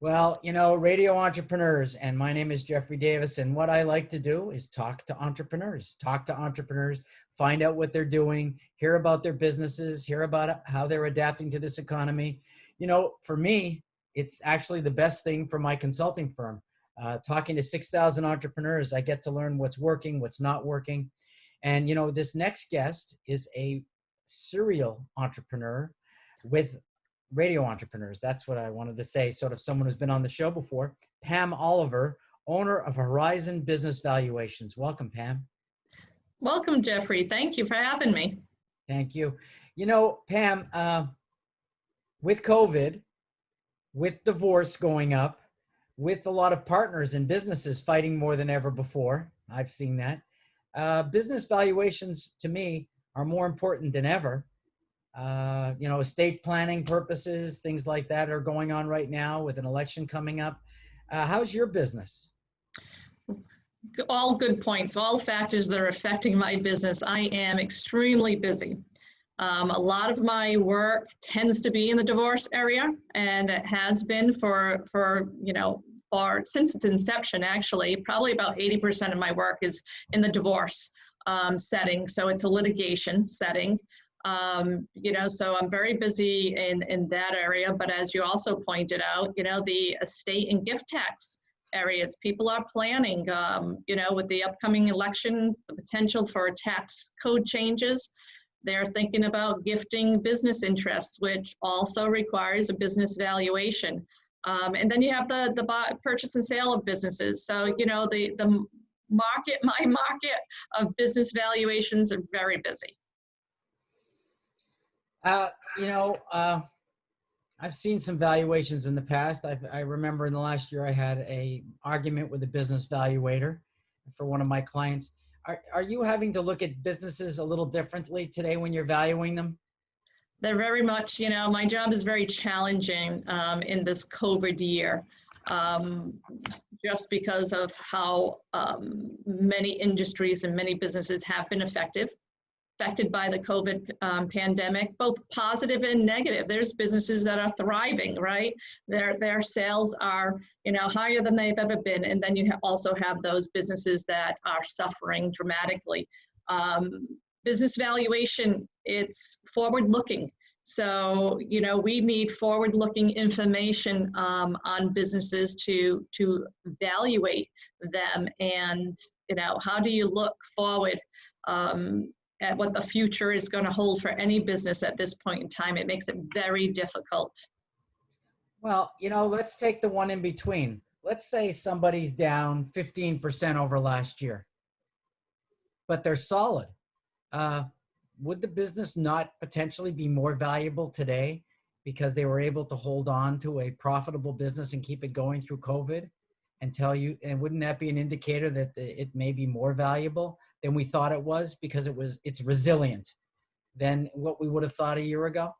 Well, radio entrepreneurs, and my name is Jeffrey Davis. And what I like to do is talk to entrepreneurs, find out what they're doing, hear about their businesses, hear about how they're adapting to this economy. For me, it's actually the best thing for my consulting firm. Talking to 6,000 entrepreneurs, I get to learn what's working, what's not working. And, this next guest is a serial entrepreneur with radio entrepreneurs. That's what I wanted to say. Sort of someone who's been on the show before. Pam Oliver, owner of Horizon Business Valuations. Welcome, Pam. Welcome, Jeffrey. Thank you for having me. Thank you. Pam, with COVID, with divorce going up, with a lot of partners and businesses fighting more than ever before, I've seen that. Business valuations, to me, are more important than ever. Estate planning purposes, things like that are going on right now with an election coming up. How's your business? All good points, all factors that are affecting my business. I am extremely busy. A lot of my work tends to be in the divorce area, and it has been for since its inception, actually. Probably about 80% of my work is in the divorce setting, so it's a litigation setting. So I'm very busy in that area, but as you also pointed out, the estate and gift tax areas, people are planning, with the upcoming election, the potential for tax code changes. They're thinking about gifting business interests, which also requires a business valuation. And then you have the purchase and sale of businesses. So, the my market of business valuations are very busy. I've seen some valuations in the past. I remember in the last year I had a argument with a business valuator for one of my clients. Are you having to look at businesses a little differently today when you're valuing them? They're very much, my job is very challenging in this COVID year, just because of how many industries and many businesses have been affected by the COVID pandemic, both positive and negative. There's businesses that are thriving, right? Their sales are, higher than they've ever been. And then you also have those businesses that are suffering dramatically. Business valuation, it's forward-looking. So, we need forward-looking information on businesses to evaluate them. And, how do you look forward at what the future is going to hold for any business at this point in time? It makes it very difficult. Well, let's take the one in between. Let's say somebody's down 15% over last year, but they're solid. Would the business not potentially be more valuable today because they were able to hold on to a profitable business and keep it going through COVID and wouldn't that be an indicator that it may be more valuable than we thought it was because it's resilient than what we would have thought a year ago?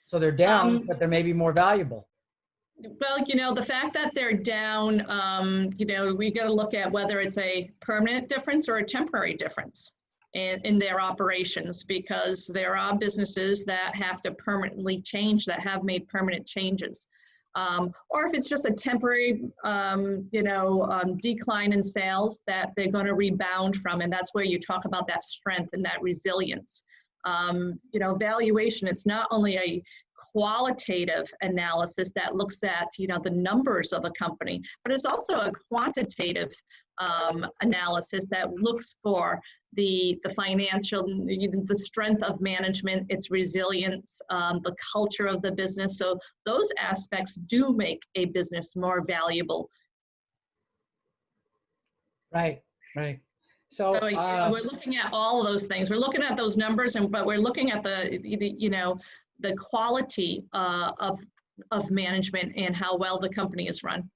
So they're down, but they're maybe more valuable. Well, the fact that they're down, we got to look at whether it's a permanent difference or a temporary difference in their operations, because there are businesses that have to permanently change, that have made permanent changes. Or if it's just a temporary, decline in sales that they're going to rebound from. And that's where you talk about that strength and that resilience. Valuation, it's not only a qualitative analysis that looks at, the numbers of a company, but it's also a quantitative analysis that looks for the financial, the strength of management, its resilience, the culture of the business. So those aspects do make a business more valuable. Right. So we're looking at all of those things. We're looking at those numbers, but we're looking at the quality of management and how well the company is run.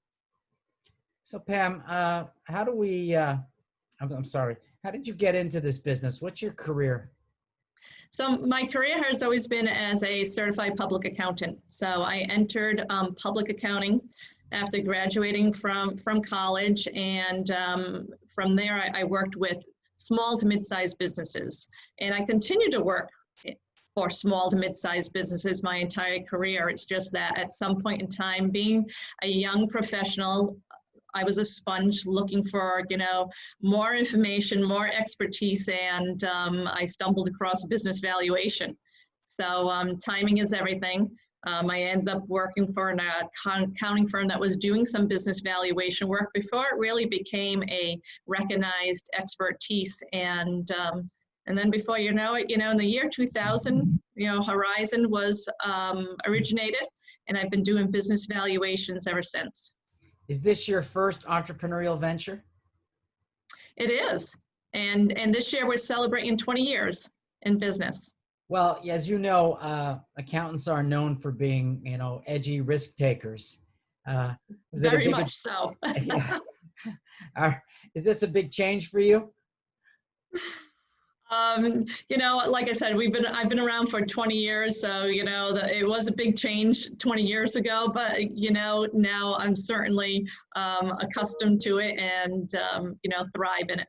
So Pam, how do we? I'm sorry. How did you get into this business? What's your career? So my career has always been as a certified public accountant. So I entered public accounting after graduating from college, and from there I worked with small to mid-sized businesses, and I continued to work for small to mid-sized businesses my entire career. It's just that at some point in time, being a young professional, I was a sponge looking for, more information, more expertise, and I stumbled across business valuation. So timing is everything. I ended up working for an accounting firm that was doing some business valuation work before it really became a recognized expertise. And then before you know it, in the year 2000, Horizon was originated, and I've been doing business valuations ever since. Is this your first entrepreneurial venture? It is. And this year we're celebrating 20 years in business. Well, as you know, accountants are known for being, edgy risk takers. Very much so. Yeah. Is this a big change for you? Like I said, I've been around for 20 years, so it was a big change 20 years ago. But now I'm certainly accustomed to it and thrive in it.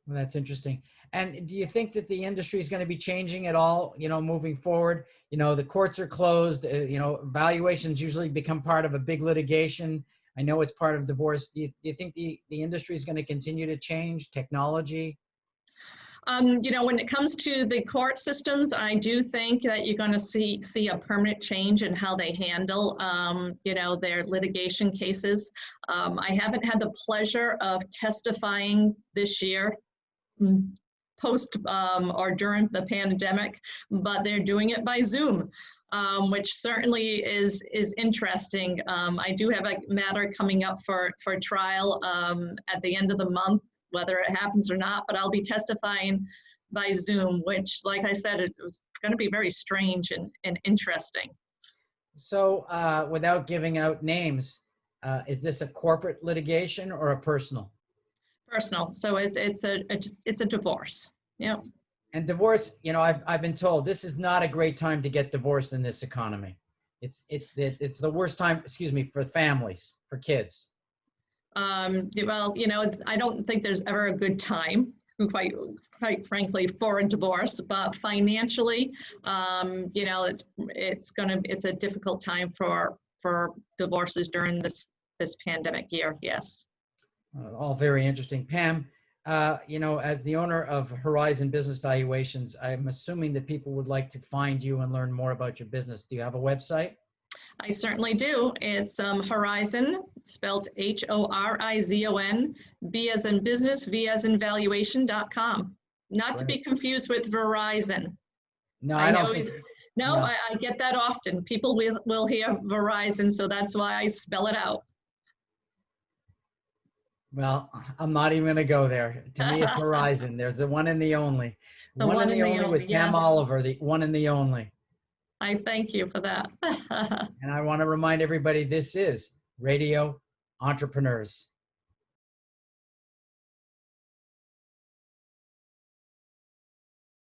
Well, that's interesting. And do you think that the industry is going to be changing at all, moving forward? The courts are closed, valuations usually become part of a big litigation. I know it's part of divorce. Do you think the industry is going to continue to change, technology? When it comes to the court systems, I do think that you're going to see a permanent change in how they handle, their litigation cases. I haven't had the pleasure of testifying this year, post or during the pandemic, but they're doing it by Zoom, which certainly is interesting. I do have a matter coming up for trial at the end of the month, whether it happens or not, but I'll be testifying by Zoom, which, like I said, it was going to be very strange and interesting. So without giving out names, is this a corporate litigation or a personal? Personal. So it's a divorce. Yeah. And divorce, I've been told this is not a great time to get divorced in this economy. It's the worst time, for families, for kids. Well, I don't think there's ever a good time, quite frankly, for a divorce. But financially, it's a difficult time for divorces during this pandemic year. Yes. All very interesting. Pam, as the owner of Horizon Business Valuations, I'm assuming that people would like to find you and learn more about your business. Do you have a website? I certainly do. It's Horizon, spelled Horizon, B as in business, V as in valuation.com. Not to be confused with Verizon. No, I don't think. No, I get that often. People will hear Verizon, so that's why I spell it out. Well, I'm not even going to go there. To me, it's Horizon. There's the one and the only. The one and the only with Pam Oliver, the one and the only. I thank you for that. And I want to remind everybody, this is Radio Entrepreneurs.